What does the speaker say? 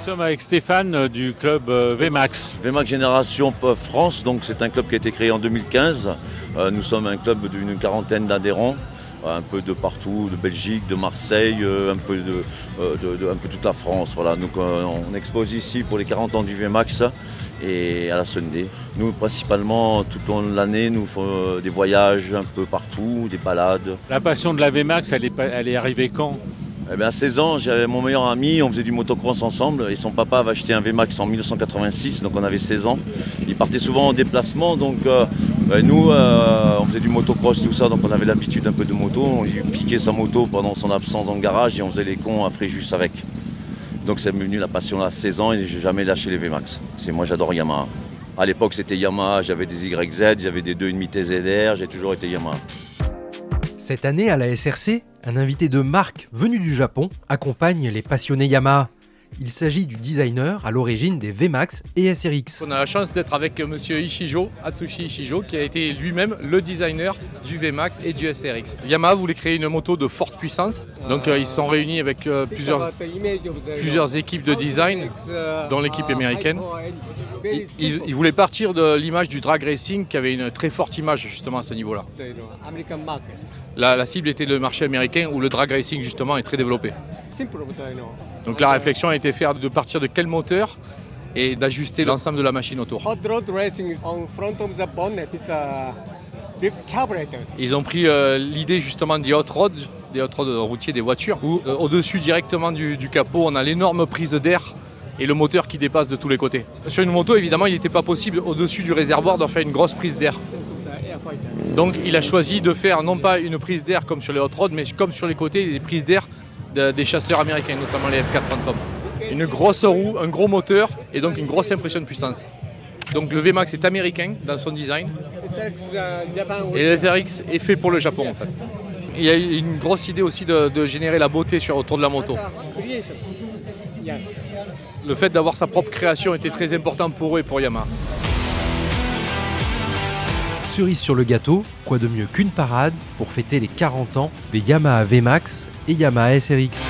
sommes avec Stéphane du club VMAX. VMAX Génération France, donc c'est un club qui a été créé en 2015. Nous sommes un club d'une quarantaine d'adhérents, un peu de partout, de Belgique, de Marseille, un peu toute la France. Voilà. Donc on expose ici pour les 40 ans du VMAX et à la Sunday. Nous principalement tout au long de l'année, nous faisons des voyages un peu partout, des balades. La passion de la VMAX, elle est arrivée quand ? Eh bien, à 16 ans, j'avais mon meilleur ami, on faisait du motocross ensemble et son papa avait acheté un VMAX en 1986, donc on avait 16 ans. Il partait souvent en déplacement, donc nous, on faisait du motocross, tout ça, donc on avait l'habitude un peu de moto. On lui piquait sa moto pendant son absence dans le garage et on faisait les cons à Fréjus avec. Donc c'est devenu la passion à 16 ans et je n'ai jamais lâché les VMAX. Moi j'adore Yamaha. À l'époque c'était Yamaha, j'avais des YZ, j'avais des 2.5 TZR, j'ai toujours été Yamaha. Cette année, à la SRC, un invité de marque venu du Japon accompagne les passionnés Yamaha. Il s'agit du designer à l'origine des VMAX et SRX. On a la chance d'être avec monsieur Ishijo, Atsushi Ishijo, qui a été lui-même le designer du VMAX et du SRX. Yamaha voulait créer une moto de forte puissance, donc ils se sont réunis avec plusieurs équipes de design, dont l'équipe américaine. Ils voulaient partir de l'image du drag racing qui avait une très forte image justement à ce niveau-là. La cible était le marché américain où le drag racing justement est très développé. Donc la réflexion a été faite de partir de quel moteur et d'ajuster l'ensemble de la machine autour. Ils ont pris l'idée justement des hot rods routiers des voitures, où au-dessus directement du capot on a l'énorme prise d'air et le moteur qui dépasse de tous les côtés. Sur une moto, évidemment, il n'était pas possible au-dessus du réservoir de faire une grosse prise d'air. Donc il a choisi de faire non pas une prise d'air comme sur les hot rods, mais comme sur les côtés, des prises d'air des chasseurs américains, notamment les F4 Phantom. Une grosse roue, un gros moteur et donc une grosse impression de puissance. Donc le VMAX est américain dans son design et le SRX est fait pour le Japon en fait. Il y a une grosse idée aussi de générer la beauté autour de la moto. Le fait d'avoir sa propre création était très important pour eux et pour Yamaha. Cerise sur le gâteau, quoi de mieux qu'une parade pour fêter les 40 ans des Yamaha VMAX et Yamaha SRX.